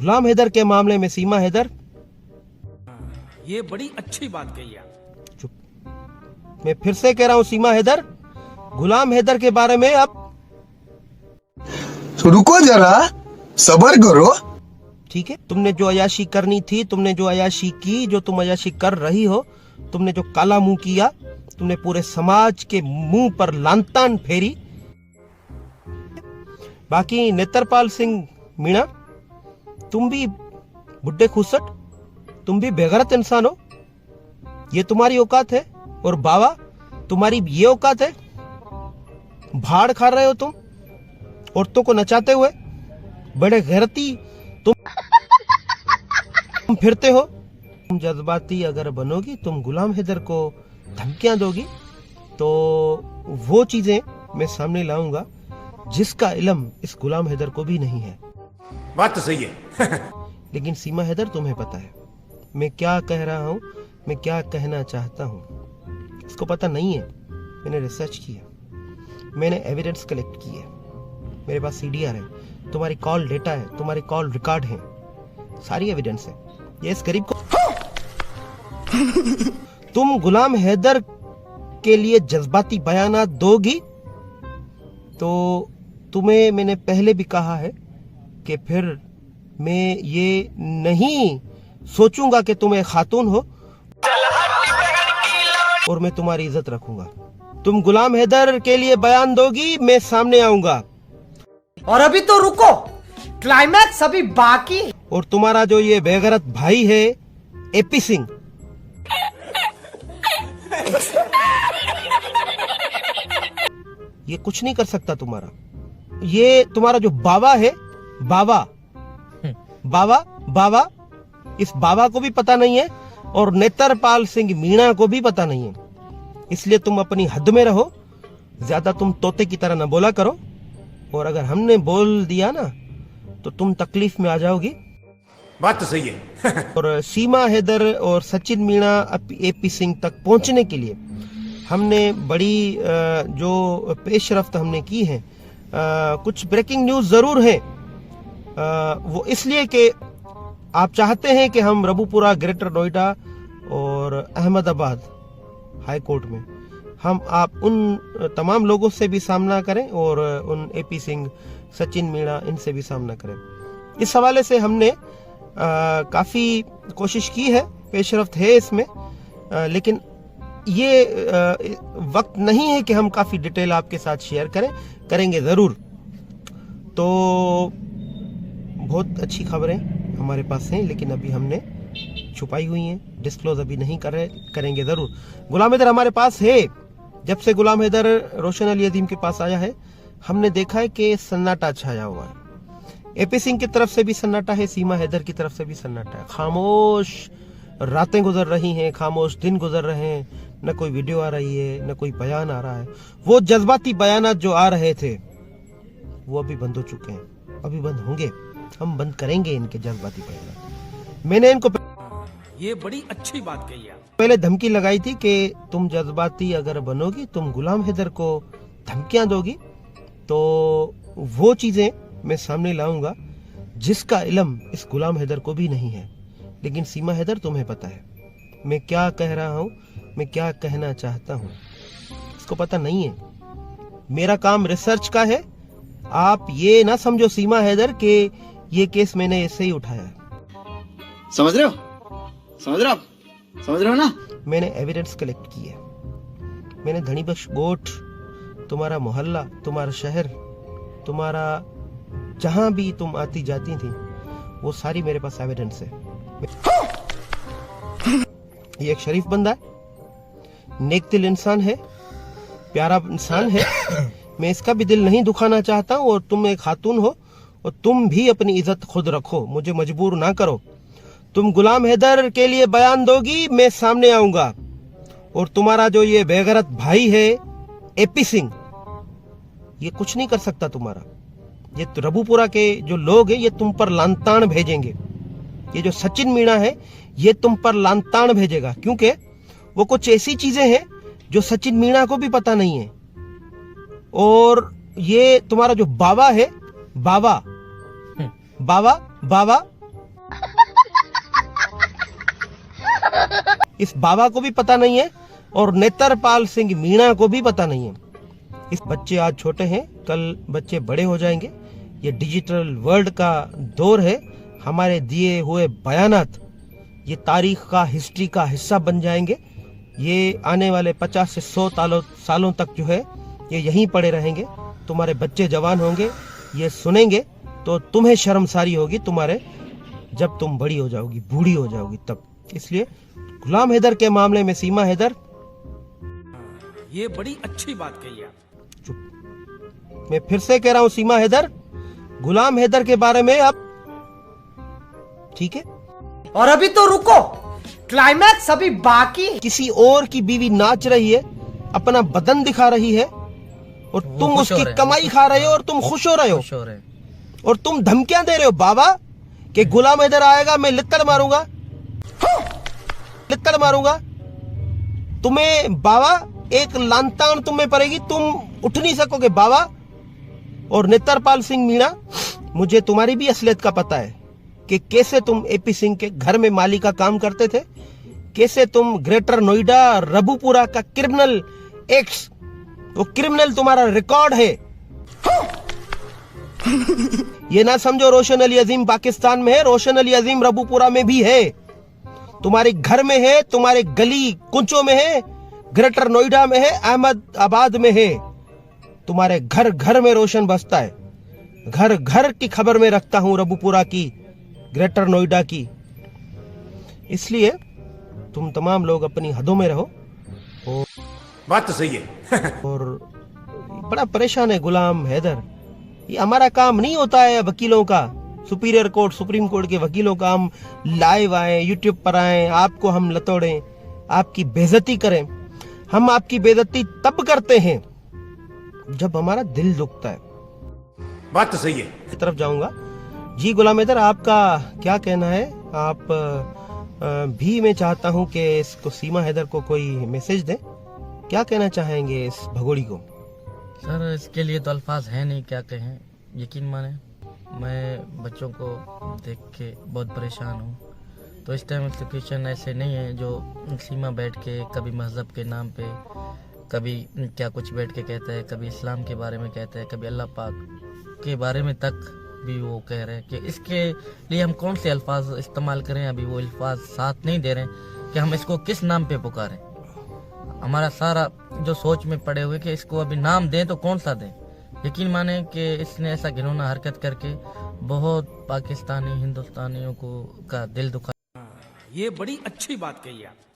गुलाम हैदर के मामले में सीमा हैदर, ये बड़ी अच्छी बात कही आप। चुप। मैं फिर से कह रहा हूं सीमा हैदर, गुलाम हैदर के बारे में अब रुको जरा, सब्र करो। ठीक है, तुमने जो अयाशी करनी थी, तुमने जो अयाशी की, जो तुम अयाशी कर रही हो, तुमने जो काला मुंह किया, तुमने पूरे समाज के मुंह पर लांतान फेरी। बाकी नेत्रपाल सिंह मीणा, तुम भी बुड्ढे खुसट, तुम भी बेगैरत इंसान हो, ये तुम्हारी औकात है। और बाबा, तुम्हारी ये औकात है, भाड़ खा रहे हो तुम औरतों को नचाते हुए, बड़े गैरती तुम फिरते हो। तुम जज्बाती अगर बनोगी, तुम गुलाम हैदर को धमकियां दोगी, तो वो चीजें मैं सामने लाऊंगा जिसका इल्म इस गुलाम हैदर को भी नहीं है। बात तो सही है। लेकिन सीमा हैदर, तुम्हें पता है मैं क्या कह रहा हूं, मैं क्या कहना चाहता हूं, इसको पता नहीं है। मैंने रिसर्च की है, मैंने एविडेंस कलेक्ट की है, मेरे पास सीडीआर है, तुम्हारी कॉल डेटा है, तुम्हारी कॉल रिकॉर्ड है, सारी एविडेंस है। ये इस गरीब को तुम गुलाम हैदर के लिए जज्बाती बयानात दोगी तो तुम्हें मैंने पहले भी कहा है कि फिर मैं ये नहीं सोचूंगा कि तुम एक खातून हो और मैं तुम्हारी इज्जत रखूंगा। तुम गुलाम हैदर के लिए बयान दोगी, मैं सामने आऊंगा। और अभी तो रुको, क्लाइमैक्स अभी बाकी। और तुम्हारा जो ये बेगैरत भाई है एपी सिंह, ये कुछ नहीं कर सकता तुम्हारा। ये तुम्हारा जो बाबा है, बाबा बाबा बाबा, इस बाबा को भी पता नहीं है और नेत्रपाल सिंह मीणा को भी पता नहीं है। इसलिए तुम अपनी हद में रहो, ज्यादा तुम तोते की तरह ना बोला करो। और अगर हमने बोल दिया ना तो तुम तकलीफ में आ जाओगी। बात तो सही है। और सीमा हैदर और सचिन मीणा एपी सिंह तक पहुंचने के लिए हमने बड़ी जो पेशरफ्त हमने की है। कुछ ब्रेकिंग न्यूज जरूर है, वो इसलिए कि आप चाहते हैं कि हम रबूपुरा, ग्रेटर नोएडा और अहमदाबाद हाई कोर्ट में आप उन तमाम लोगों से भी सामना करें और उन एपी सिंह, सचिन मीणा, इनसे भी सामना करें। इस हवाले से हमने काफी कोशिश की है, पेशरफ्त है इसमें, लेकिन ये वक्त नहीं है कि हम काफी डिटेल आपके साथ शेयर करेंगे जरूर। तो बहुत अच्छी खबरें हमारे पास हैं, लेकिन अभी हमने छुपाई हुई हैं, डिस्क्लोज अभी नहीं करेंगे जरूर। गुलाम हैदर हमारे पास है। जब से गुलाम हैदर रोशन अली अदीम के पास आया है, हमने देखा है कि सन्नाटा छाया हुआ है। एपी सिंह की तरफ से भी सन्नाटा है, सीमा हैदर की तरफ से भी सन्नाटा है। खामोश रातें गुजर रही हैं, खामोश दिन गुजर रहे हैं, न कोई वीडियो आ रही है, न कोई बयान आ रहा है। वो जज्बाती बयानात जो आ रहे थे वो अभी बंद हो चुके हैं, अभी बंद होंगे, हम बंद करेंगे इनके जज्बाती बयानात। मैंने इनको ये बड़ी अच्छी बात कही आप। पहले धमकी लगाई थी कि तुम जज्बाती अगर बनोगी, तुम गुलाम हैदर को धमकियां दोगी, तो वो चीजें मैं सामने लाऊंगा जिसका इल्म इस गुलाम हैदर को भी नहीं है। लेकिन सीमा हैदर, तुम्हें पता है मैं क्या कह रहा हूं, मैं क्या कहना चाहता हूं, इसको पता नहीं है। मेरा काम रिसर्च का है। आप ये ना समझो सीमा हैदर कि ये केस मैंने ऐसे ही उठाया है। समझ रहे हो, समझ रहे हो, समझ रहे हो ना? मैंने एविडेंस कलेक्ट की है। मैंने धनीबख्श गोठ, तुम्हारा मोहल्ला, तुम्हारा शहर, तुम्हारा जहां भी तुम आती जाती थी, वो सारी मेरे पास एविडेंस है। ये एक शरीफ बंदा है, नेक दिल इंसान है, प्यारा इंसान है। मैं इसका भी दिल नहीं दुखाना चाहता हूं। और तुम एक खातून हो और तुम भी अपनी इज्जत खुद रखो, मुझे मजबूर ना करो। तुम गुलाम हैदर के लिए बयान दोगी, मैं सामने आऊंगा। और तुम्हारा जो ये बेगैरत भाई है एपी सिंह, ये कुछ नहीं कर सकता तुम्हारा। ये रबूपुरा के जो लोग हैं, ये तुम पर लांतान भेजेंगे। ये जो सचिन मीणा है, ये तुम पर लांतान भेजेगा, क्योंकि वो कुछ ऐसी चीजें हैं जो सचिन मीणा को भी पता नहीं है। और ये तुम्हारा जो बाबा है, बाबा बाबा बाबा, इस बाबा को भी पता नहीं है और नेत्रपाल सिंह मीणा को भी पता नहीं है। इस बच्चे आज छोटे हैं, कल बच्चे बड़े हो जाएंगे। ये डिजिटल वर्ल्ड का दौर है। हमारे दिए हुए बयानात ये तारीख का, हिस्ट्री का हिस्सा बन जाएंगे। ये आने वाले 50 से 100 सालों तक जो है ये यहीं पड़े रहेंगे। तुम्हारे बच्चे जवान होंगे, ये सुनेंगे तो तुम्हें शर्मसारी होगी तुम्हारे, जब तुम बड़ी हो जाओगी, बूढ़ी हो जाओगी तब। इसलिए गुलाम हैदर के मामले में सीमा हैदर, ये बड़ी अच्छी बात कही आप। मैं फिर से कह रहा हूं सीमा हैदर, गुलाम हैदर के बारे में अब ठीक है। और अभी तो रुको, क्लाइमैक्स अभी बाकी है। किसी और की बीवी नाच रही है, अपना बदन दिखा रही है और तुम उसकी कमाई खा रहे हो और तुम खुश हो रहे हो और तुम धमकियां दे रहे हो बाबा कि गुलाम हैदर आएगा, मैं लित्तड़ मारूंगा, लित्तड़ मारूंगा तुम्हें बाबा, एक लांतान तुम्हें पड़ेगी, तुम उठ नहीं सकोगे बाबा। और नेत्रपाल सिंह मीणा, मुझे तुम्हारी भी असलियत का पता है कि कैसे तुम एपी सिंह के घर में माली का काम करते थे, कैसे तुम ग्रेटर नोएडा रबुपुरा का क्रिमिनल एक्स, वो क्रिमिनल तुम्हारा रिकॉर्ड है। ये ना समझो रोशन अली अजीम पाकिस्तान में है, रोशन अली अजीम रबुपुरा में भी है, तुम्हारे घर में है, तुम्हारे गली कुंचों में है, ग्रेटर नोएडा में है, अहमदाबाद में है। तुम्हारे घर घर में रोशन बसता है, घर घर की खबर में रखता हूं, रबुपुरा की, ग्रेटर नोएडा की। इसलिए तुम तमाम लोग अपनी हदों में रहो। और बात तो सही है। और बड़ा परेशान है गुलाम हैदर। ये हमारा काम नहीं होता है वकीलों का, सुपीरियर कोर्ट, सुप्रीम कोर्ट के वकीलों का हम लाइव आए, यूट्यूब पर आए, आपको हम लतोड़ें, आपकी बेइज्जती करें। हम आपकी बेइज्जती तब करते हैं जब हमारा दिल दुखता है। बात तो सही है। की तरफ जाऊंगा। जी गुलाम हैदर, आपका क्या कहना है? आप भी मैं चाहता हूं कि इसको सीमा हैदर को कोई मैसेज दें। क्या कहना चाहेंगे इस भगोड़ी को? सर, इसके लिए तो अल्फाज है नहीं, क्या कहें। यकीन माने, मैं बच्चों को देख के बहुत परेशान हूँ। तो इस टाइम सिचुएशन ऐसे नहीं है जो सीमा बैठ के कभी मजहब के नाम पे, कभी क्या कुछ बैठ के कहता है, कभी इस्लाम के बारे में कहता है, कभी अल्लाह पाक के बारे में तक भी वो कह रहे हैं कि इसके लिए हम कौन से अल्फाज इस्तेमाल करें। अभी वो अल्फाज साथ नहीं दे रहे हैं कि हम इसको किस नाम पे पुकारें। हमारा सारा जो सोच में पड़े हुए कि इसको अभी नाम दें तो कौन सा दें। यकीन माने कि इसने ऐसा घिनौना हरकत करके बहुत पाकिस्तानी हिंदुस्तानियों को का दिल दुखा। ये बड़ी अच्छी बात कही आप।